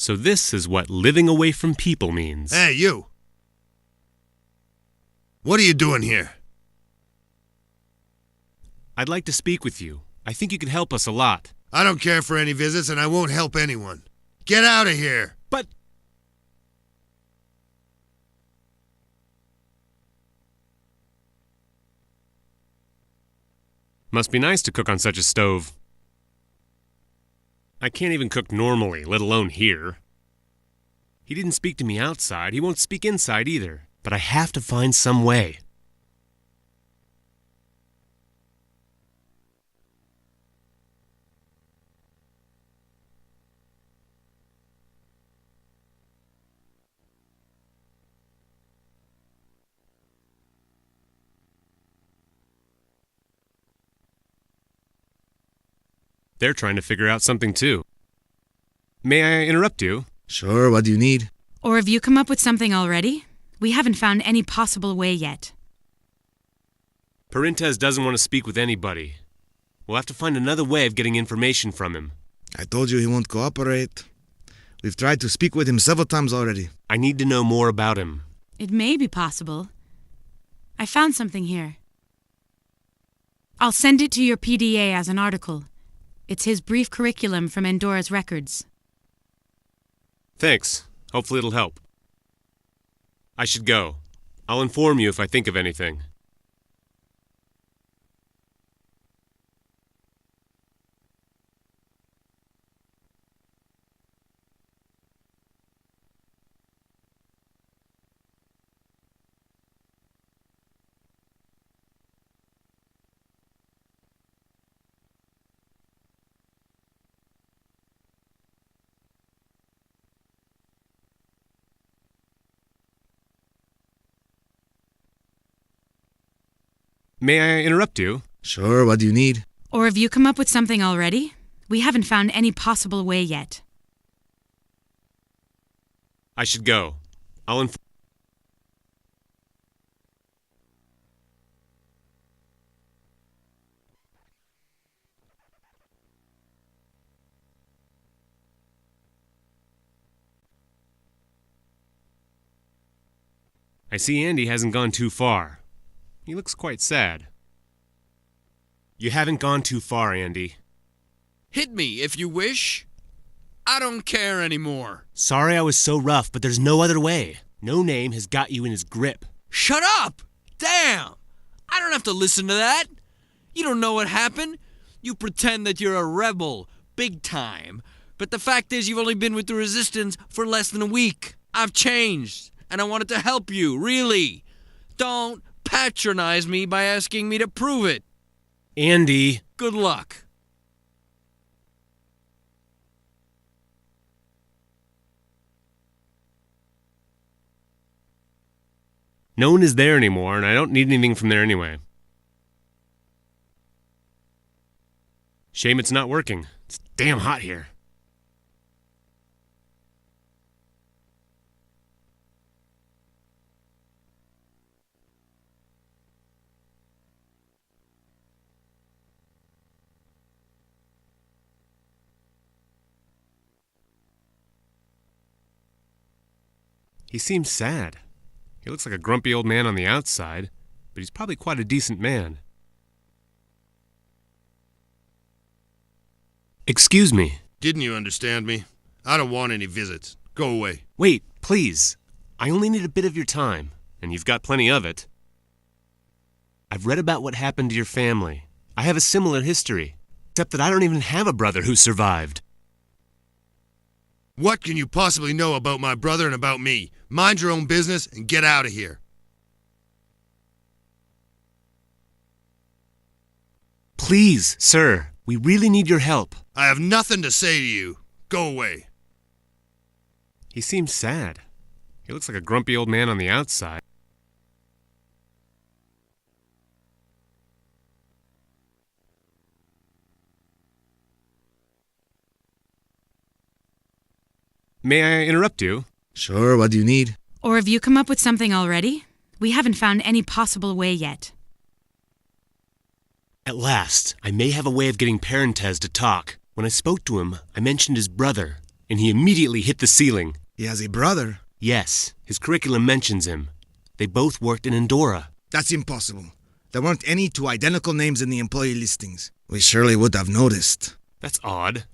So this is what living away from people means. Hey, you! What are you doing here? I'd like to speak with you. I think you could help us a lot. I don't care for any visits, and I won't help anyone. Get out of here! But... Must be nice to cook on such a stove. I can't even cook normally, let alone here. He didn't speak to me outside. He won't speak inside either. But I have to find some way. They're trying to figure out something too. May I interrupt you? Sure, what do you need? Or have you come up with something already? We haven't found any possible way yet. Parentes doesn't want to speak with anybody. We'll have to find another way of getting information from him. I told you he won't cooperate. We've tried to speak with him several times already. I need to know more about him. It may be possible. I found something here. I'll send it to your PDA as an article. It's his brief curriculum from Andora's records. Thanks. Hopefully it'll help. I should go. I'll inform you if I think of anything. May I interrupt you? Sure, what do you need? Or have you come up with something already? We haven't found any possible way yet. I should go. I'll inform. I see Andy hasn't gone too far. He looks quite sad. You haven't gone too far, Andy. Hit me if you wish. I don't care anymore. Sorry I was so rough, but there's no other way. No name has got you in his grip. Shut up! Damn! I don't have to listen to that. You don't know what happened. You pretend that you're a rebel, big time. But the fact is you've only been with the resistance for less than a week. I've changed, and I wanted to help you, really. Don't patronize me by asking me to prove it. Andy. Good luck. No one is there anymore, and I don't need anything from there anyway. Shame it's not working. It's damn hot here. He seems sad. He looks like a grumpy old man on the outside, but he's probably quite a decent man. Excuse me. Didn't you understand me? I don't want any visits. Go away. Wait, please. I only need a bit of your time, and you've got plenty of it. I've read about what happened to your family. I have a similar history, except that I don't even have a brother who survived. What can you possibly know about my brother and about me? Mind your own business and get out of here. Please, sir, we really need your help. I have nothing to say to you. Go away. He seems sad. He looks like a grumpy old man on the outside. May I interrupt you? Sure, what do you need? Or have you come up with something already? We haven't found any possible way yet. At last, I may have a way of getting Parentes to talk. When I spoke to him, I mentioned his brother, and he immediately hit the ceiling. He has a brother. Yes, his curriculum mentions him. They both worked in Andorra. That's impossible. There weren't any two identical names in the employee listings. We surely would have noticed. That's odd.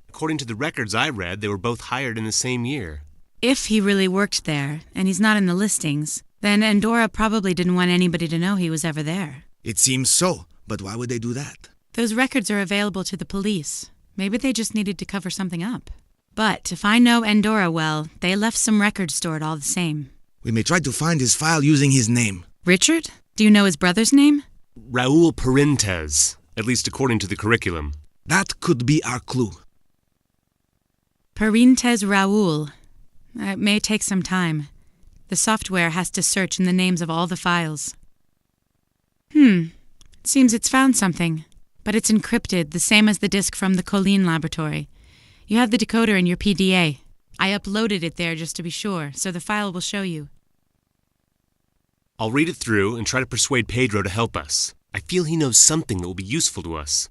According to the records I read, they were both hired in the same year. If he really worked there, and he's not in the listings, then Andorra probably didn't want anybody to know he was ever there. It seems so, but why would they do that? Those records are available to the police. Maybe they just needed to cover something up. But if I know Andorra well, they left some records stored all the same. We may try to find his file using his name. Richard? Do you know his brother's name? Raul Parentes, at least according to the curriculum. That could be our clue. Parentes Raul. It may take some time. The software has to search in the names of all the files. Seems it's found something. But it's encrypted, the same as the disk from the Colleen laboratory. You have the decoder in your PDA. I uploaded it there just to be sure, so the file will show you. I'll read it through and try to persuade Pedro to help us. I feel he knows something that will be useful to us.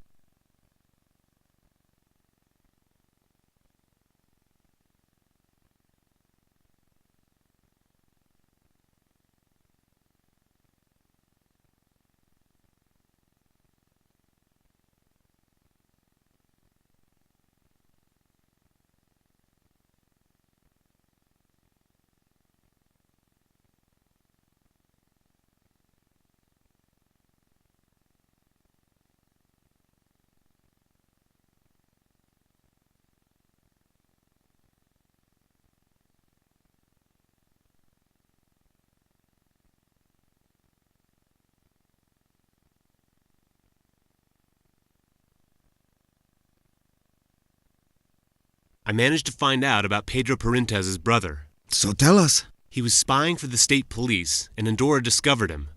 I managed to find out about Pedro Parentes' brother. So tell us. He was spying for the state police, and Andorra discovered him.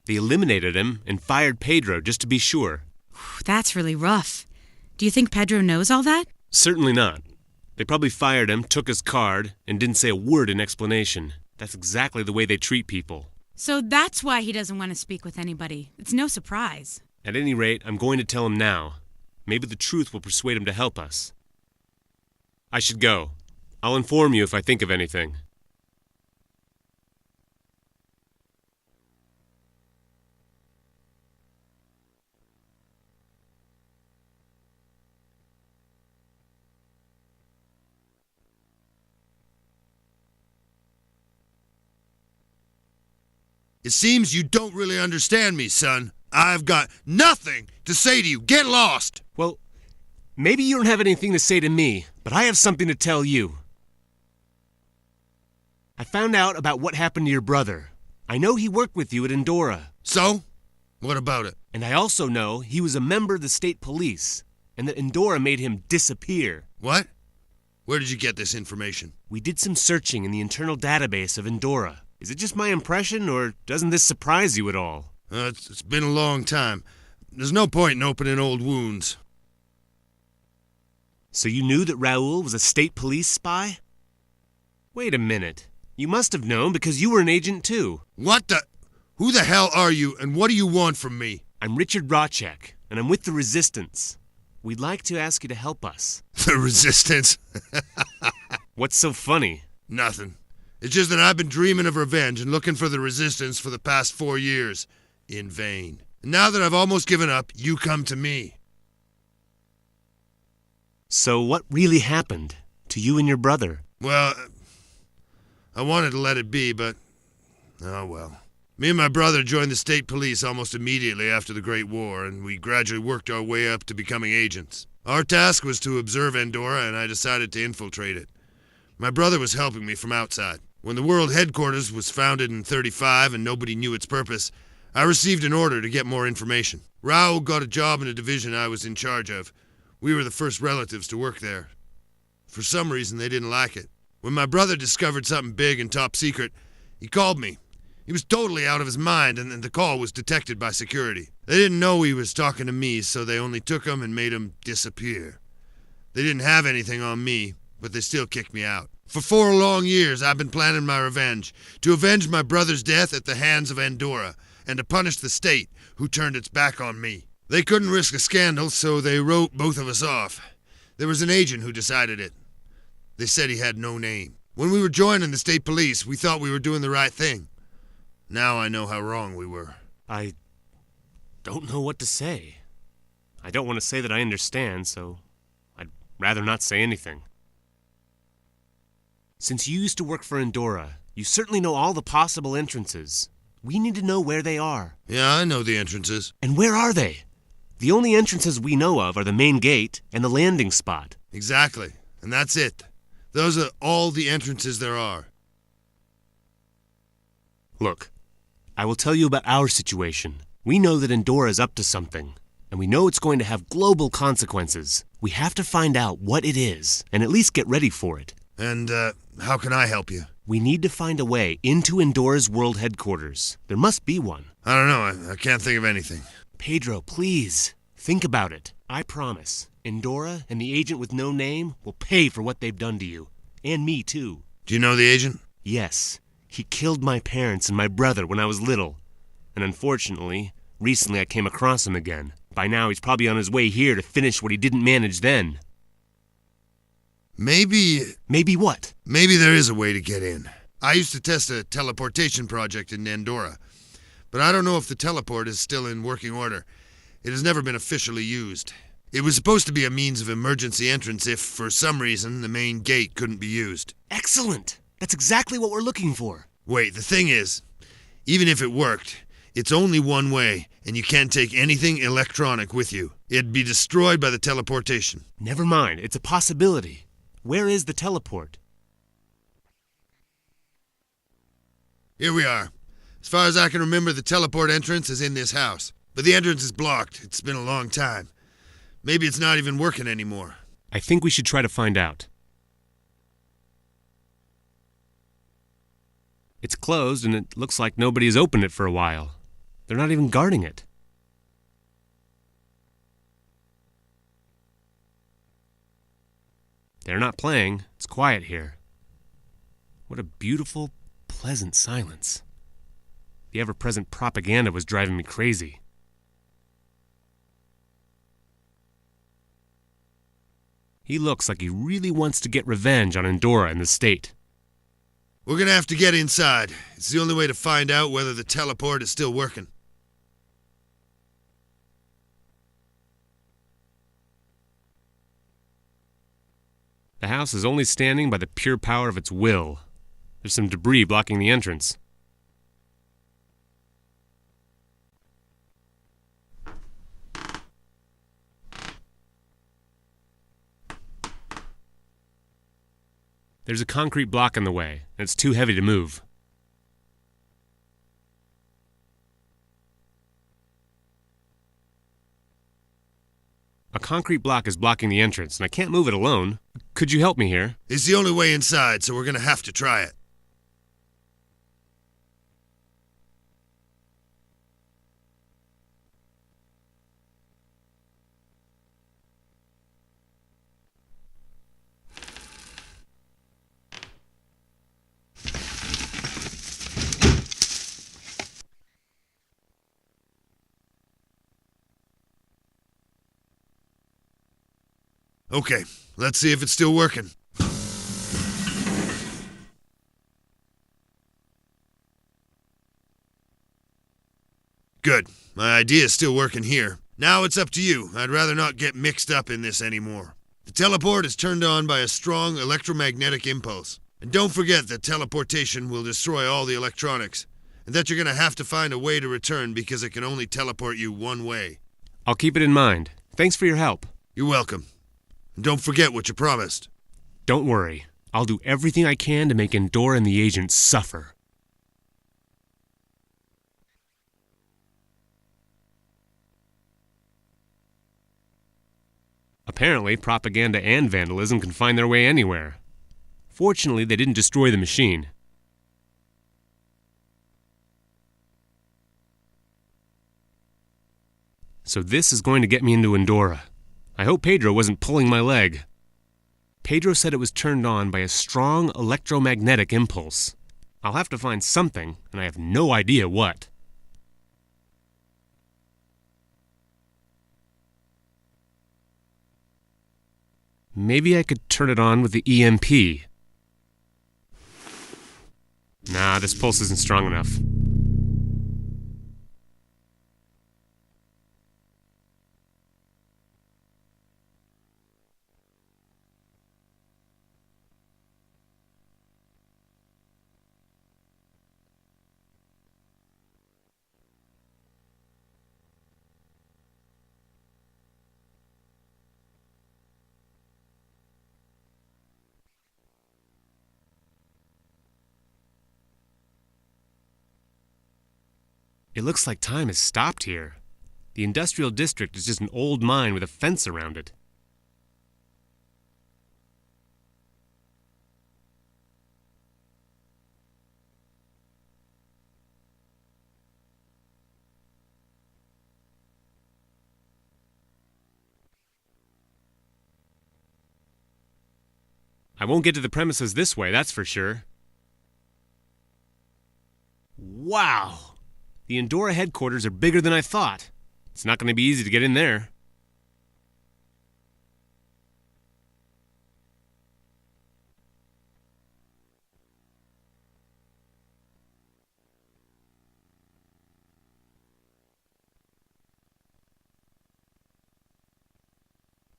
They eliminated him and fired Pedro just to be sure. That's really rough. Do you think Pedro knows all that? Certainly not. They probably fired him, took his card, and didn't say a word in explanation. That's exactly the way they treat people. So that's why he doesn't want to speak with anybody. It's no surprise. At any rate, I'm going to tell him now. Maybe the truth will persuade him to help us. I should go. I'll inform you if I think of anything. It seems you don't really understand me, son. I've got nothing to say to you. Get lost! Well, maybe you don't have anything to say to me, but I have something to tell you. I found out about what happened to your brother. I know he worked with you at Andorra. So? What about it? And I also know he was a member of the state police, and that Andorra made him disappear. What? Where did you get this information? We did some searching in the internal database of Andorra. Is it just my impression, or doesn't this surprise you at all? It's been a long time. There's no point in opening old wounds. So you knew that Raul was a state police spy? Wait a minute. You must have known because you were an agent too. What the... Who the hell are you, and what do you want from me? I'm Richard Rocek, and I'm with the Resistance. We'd like to ask you to help us. The Resistance? What's so funny? Nothing. It's just that I've been dreaming of revenge and looking for the Resistance for the past 4 years. In vain. And now that I've almost given up, you come to me. So what really happened to you and your brother? Well, I wanted to let it be, but... oh well. Me and my brother joined the state police almost immediately after the Great War, and we gradually worked our way up to becoming agents. Our task was to observe Andorra, and I decided to infiltrate it. My brother was helping me from outside. When the world headquarters was founded in '35 and nobody knew its purpose, I received an order to get more information. Raul got a job in a division I was in charge of. We were the first relatives to work there. For some reason, they didn't like it. When my brother discovered something big and top secret, he called me. He was totally out of his mind, and the call was detected by security. They didn't know he was talking to me, so they only took him and made him disappear. They didn't have anything on me, but they still kicked me out. For 4 long years, I've been planning my revenge. To avenge my brother's death at the hands of Andorra, and to punish the state, who turned its back on me. They couldn't risk a scandal, so they wrote both of us off. There was an agent who decided it. They said he had no name. When we were joining the state police, we thought we were doing the right thing. Now I know how wrong we were. I don't know what to say. I don't want to say that I understand, so I'd rather not say anything. Since you used to work for Endora, you certainly know all the possible entrances. We need to know where they are. Yeah, I know the entrances. And where are they? The only entrances we know of are the main gate and the landing spot. Exactly. And that's it. Those are all the entrances there are. Look, I will tell you about our situation. We know that Endora is up to something, and we know it's going to have global consequences. We have to find out what it is, and at least get ready for it. And, how can I help you? We need to find a way into Endora's world headquarters. There must be one. I don't know. I can't think of anything. Pedro, please, think about it. I promise, Endora and the agent with no name will pay for what they've done to you. And me, too. Do you know the agent? Yes. He killed my parents and my brother when I was little. And unfortunately, recently I came across him again. By now he's probably on his way here to finish what he didn't manage then. Maybe what? Maybe there is a way to get in. I used to test a teleportation project in Endora, but I don't know if the teleport is still in working order. It has never been officially used. It was supposed to be a means of emergency entrance if, for some reason, the main gate couldn't be used. Excellent! That's exactly what we're looking for. Wait, the thing is, even if it worked, it's only one way, and you can't take anything electronic with you. It'd be destroyed by the teleportation. Never mind, it's a possibility. Where is the teleport? Here we are. As far as I can remember, the teleport entrance is in this house. But the entrance is blocked. It's been a long time. Maybe it's not even working anymore. I think we should try to find out. It's closed, and it looks like nobody has opened it for a while. They're not even guarding it. They're not playing. It's quiet here. What a beautiful, pleasant silence. The ever-present propaganda was driving me crazy. He looks like he really wants to get revenge on Endora and the state. We're gonna have to get inside. It's the only way to find out whether the teleport is still working. The house is only standing by the pure power of its will. There's some debris blocking the entrance. There's a concrete block in the way, and it's too heavy to move. A concrete block is blocking the entrance, and I can't move it alone. Could you help me here? It's the only way inside, so we're gonna have to try it. Okay, let's see if it's still working. Good. My idea is still working here. Now it's up to you. I'd rather not get mixed up in this anymore. The teleport is turned on by a strong electromagnetic impulse. And don't forget that teleportation will destroy all the electronics, and that you're going to have to find a way to return because it can only teleport you one way. I'll keep it in mind. Thanks for your help. You're welcome. And don't forget what you promised. Don't worry. I'll do everything I can to make Endora and the agent suffer. Apparently, propaganda and vandalism can find their way anywhere. Fortunately, they didn't destroy the machine. So this is going to get me into Endora. I hope Pedro wasn't pulling my leg. Pedro said it was turned on by a strong electromagnetic impulse. I'll have to find something, and I have no idea what. Maybe I could turn it on with the EMP. Nah, this pulse isn't strong enough. It looks like time has stopped here. The industrial district is just an old mine with a fence around it. I won't get to the premises this way, that's for sure. Wow! The Endora headquarters are bigger than I thought. It's not going to be easy to get in there.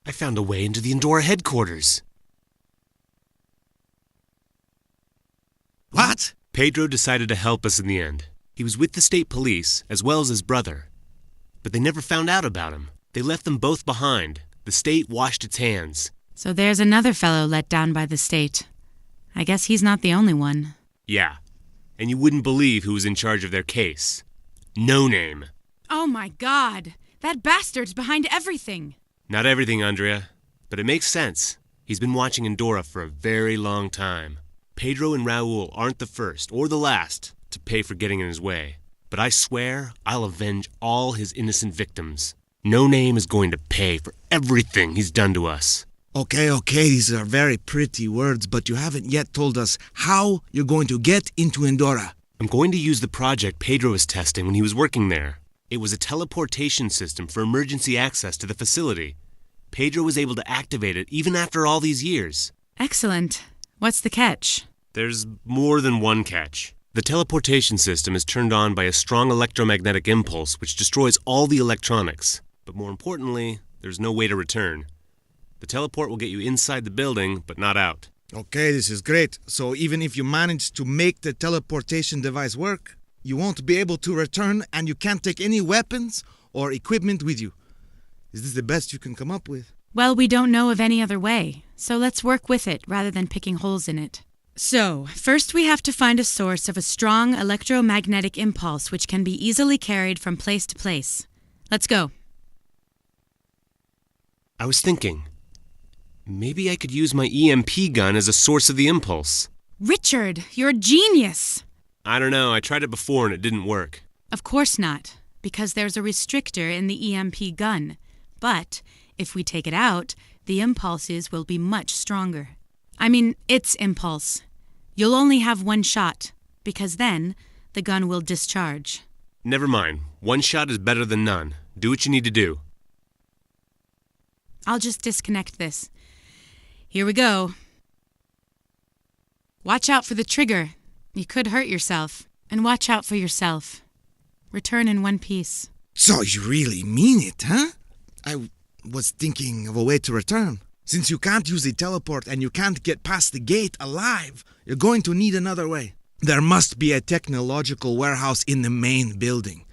I found a way into the Endora headquarters. What? Pedro decided to help us in the end. He was with the state police, as well as his brother. But they never found out about him. They left them both behind. The state washed its hands. So there's another fellow let down by the state. I guess he's not the only one. Yeah. And you wouldn't believe who was in charge of their case. No Name. Oh my God! That bastard's behind everything! Not everything, Andrea. But it makes sense. He's been watching Endora for a very long time. Pedro and Raul aren't the first, or the last, to pay for getting in his way. But I swear I'll avenge all his innocent victims. No Name is going to pay for everything he's done to us. Okay, these are very pretty words, but you haven't yet told us how you're going to get into Endora. I'm going to use the project Pedro was testing when he was working there. It was a teleportation system for emergency access to the facility. Pedro was able to activate it even after all these years. Excellent. What's the catch? There's more than one catch. The teleportation system is turned on by a strong electromagnetic impulse which destroys all the electronics. But more importantly, there's no way to return. The teleport will get you inside the building, but not out. Okay, this is great. So even if you manage to make the teleportation device work, you won't be able to return and you can't take any weapons or equipment with you. Is this the best you can come up with? Well, we don't know of any other way, so let's work with it rather than picking holes in it. So, first we have to find a source of a strong electromagnetic impulse which can be easily carried from place to place. Let's go. I was thinking, maybe I could use my EMP gun as a source of the impulse. Richard, you're a genius! I don't know, I tried it before and it didn't work. Of course not, because there's a restrictor in the EMP gun. But if we take it out, the impulses will be much stronger. I mean, its impulse. You'll only have one shot, because then the gun will discharge. Never mind. One shot is better than none. Do what you need to do. I'll just disconnect this. Here we go. Watch out for the trigger. You could hurt yourself. And watch out for yourself. Return in one piece. So you really mean it, huh? I was thinking of a way to return. Since you can't use the teleport and you can't get past the gate alive, you're going to need another way. There must be a technological warehouse in the main building.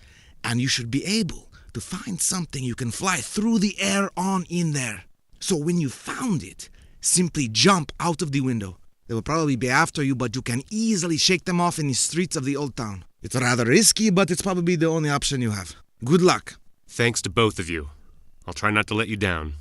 And you should be able to find something you can fly through the air on in there. So when you found it, simply jump out of the window. They will probably be after you, but you can easily shake them off in the streets of the old town. It's rather risky, but it's probably the only option you have. Good luck. Thanks to both of you. I'll try not to let you down.